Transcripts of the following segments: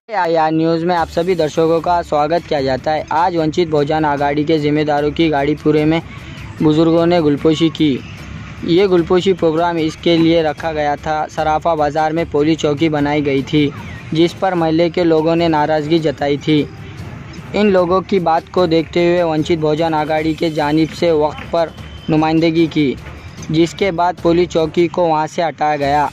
या न्यूज़ में आप सभी दर्शकों का स्वागत किया जाता है। आज वंचित बहुजन आघाड़ी के जिम्मेदारों की गाड़ीपुरे में बुजुर्गों ने गुलपोशी की। ये गुलपोशी प्रोग्राम इसके लिए रखा गया था। सराफा बाज़ार में पुलिस चौकी बनाई गई थी, जिस पर महल्ले के लोगों ने नाराज़गी जताई थी। इन लोगों की बात को देखते हुए वंचित बहुजन आघाड़ी के जानिब से वक्त पर नुमाइंदगी की, जिसके बाद पुलिस चौकी को वहाँ से हटाया गया।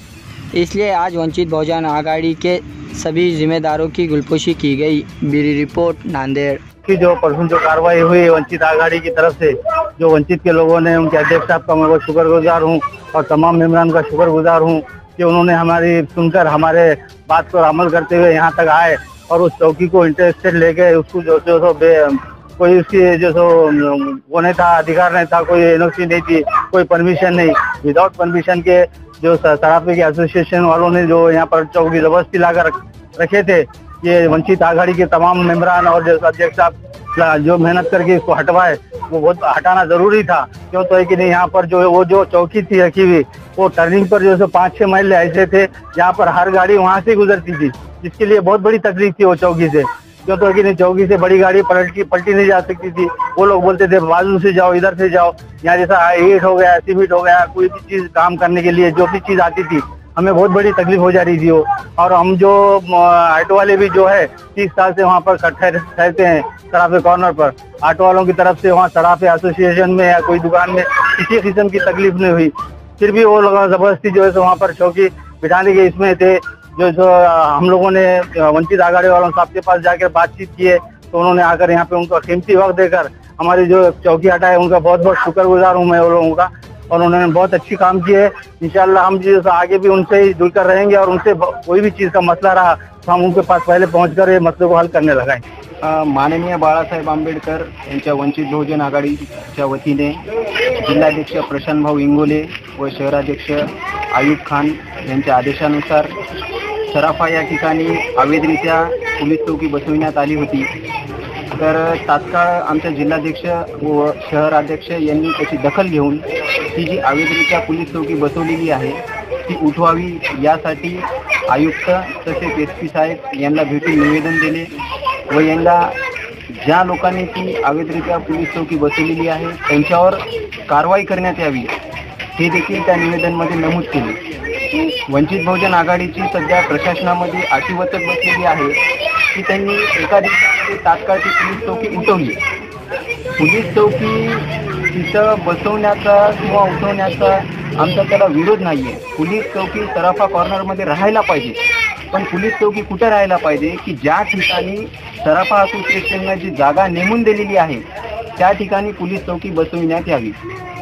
इसलिए आज वंचित बहुजन आघाड़ी के सभी जिम्मेदारों की गुलपोशी की गई। Bureau report, Nanded. की जो परसों जो कार्रवाई हुई वंचित आघाड़ी की तरफ से, जो वंचित के लोगों ने, उनके अध्यक्ष साहब का मैं बहुत शुक्रगुजार हूँ और तमाम मेंबरान का शुक्रगुजार हूँ कि उन्होंने हमारी सुनकर हमारे बात पर अमल करते हुए यहाँ तक आए और उस चौकी को इंटरेस्टेड लेके उसको जो कोई उसकी जो वो नहीं था, अधिकार नहीं था, कोई एनओसी नहीं थी, कोई परमिशन नहीं, विदाउट परमिशन के जो सराफे के एसोसिएशन वालों ने जो यहाँ पर चौकी जबरदस्ती लाकर रखे थे। ये वंचित आघाड़ी के तमाम मेंबरान और जो अध्यक्ष साहब जो मेहनत करके इसको हटवाए, वो बहुत हटाना जरूरी था। क्यों तो है कि नहीं, यहाँ पर जो चौकी थी रखी हुई, वो टर्निंग पर जो 5-6 महल्ले ऐसे थे जहाँ पर हर गाड़ी वहाँ से गुजरती थी, जिसके लिए बहुत बड़ी तकलीफ थी वो चौकी से। क्यों तो है कि नहीं, चौकी से बड़ी गाड़ी पलटी नहीं जा सकती थी। वो लोग बोलते थे बाजू से जाओ, इधर से जाओ। यहाँ जैसा ईट हो गया, सीमेंट हो गया, कोई भी चीज काम करने के लिए जो भी चीज आती थी, हमें बहुत बड़ी तकलीफ हो जा रही थी वो। और हम जो ऑटो वाले भी जो है 30 साल से वहाँ पर ठहरते हैं सराफे कॉर्नर पर। ऑटो वालों की तरफ से वहाँ सराफे एसोसिएशन में या कोई दुकान में किसी किस्म की तकलीफ नहीं हुई, फिर भी वो लोग जबरदस्ती जो है वहाँ पर चौकी बिठाने के इसमें थे। जो हम लोगों ने वंचित आघाड़ी वालों साहब के पास जाकर बातचीत की है, तो उन्होंने आकर यहाँ पे उनको कीमती वक्त देकर हमारी जो चौकी हटाए, उनका बहुत बहुत शुक्रगुजार हूँ मैं वो लोगों का। और उन्होंने बहुत अच्छी काम किए है। इंशाल्लाह हम जो आगे भी उनसे ही जुड़कर रहेंगे और उनसे कोई भी चीज़ का मसला रहा तो हम उनके पास पहले पहुंचकर ये मसले को हल करने लगाएं। माननीय बाळासाहेब आंबेडकर यांच्या वंचित बहुजन आघाडीच्या वतीने जिल्हाध्यक्ष प्रशांत भाऊ इंगोले व शहराध्यक्ष आयुब खान यांच्या आदेशानुसार सराफा या ठिकाणी अवैधरित्या पोलीस चौकी बसविण्यात आली होती। तर तात्काळ आमच्या जिल्हाध्यक्ष व शहराध्यक्ष यांनी त्याची दखल घेऊन ती जी अवैधरित्या पोलीस चौकी बसवलेली आहे ती उठवावी, यासाठी आयुक्त तसेच SP साहेब यांना भेटून निवेदन दिले व यांना ज्या लोकांनी ती अवैधरित्या पोलीस चौकी बसवलेली आहे त्यांच्यावर कारवाई करण्यात यावी, हे देखील त्या निवेदनमध्ये नमूद केले। वंचित बहुजन आघाडीची सध्या प्रशासनामध्ये अशी वचक बसलेली आहे की त्यांनी एका दिवसामध्ये तात्काळ ती पोलीस चौकी उठवली। पोलीस चौकी तिथं बसवण्याचा किंवा उठवण्याचा आमचा त्याला विरोध नाही आहे। पोलीस चौकी सराफा कॉर्नरमध्ये राहायला पाहिजे, पण पोलीस चौकी कुठे राहायला पाहिजे की ज्या ठिकाणी सराफा असोसिएशनने जी जागा नेमून दिलेली आहे त्या ठिकाणी पोलीस चौकी बसविण्यात यावी।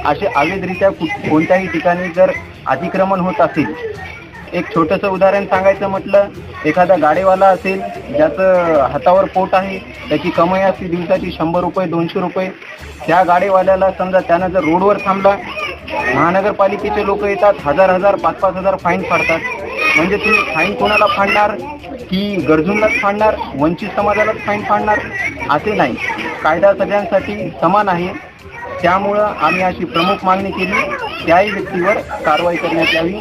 असे अवैधरित्या कोणत्याही ठिकाणी जर अतिक्रमण होत असेल, एक छोटंसं उदाहरण सांगायचं म्हटलं, एखादा गाडीवाला असेल ज्याचं हातावर पोट आहे, त्याची कमाई असते दिवसाची 100 रुपये 200 रुपये, त्या गाडीवाल्याला समजा त्यानं जर रोडवर थांबला, महानगरपालिकेचे लोक येतात, 1000 5,000 फाईन फाडतात। म्हणजे तुम्ही फाईन कोणाला फाडणार की गरजूंनाच फाडणार, वंचित समाजालाच फाईन फाडणार? असे नाही, कायदा सगळ्यांसाठी समान आहे। त्यामुळं आम्ही अशी प्रमुख मागणी केली, त्याही व्यक्तीवर कारवाई करण्यात यावी।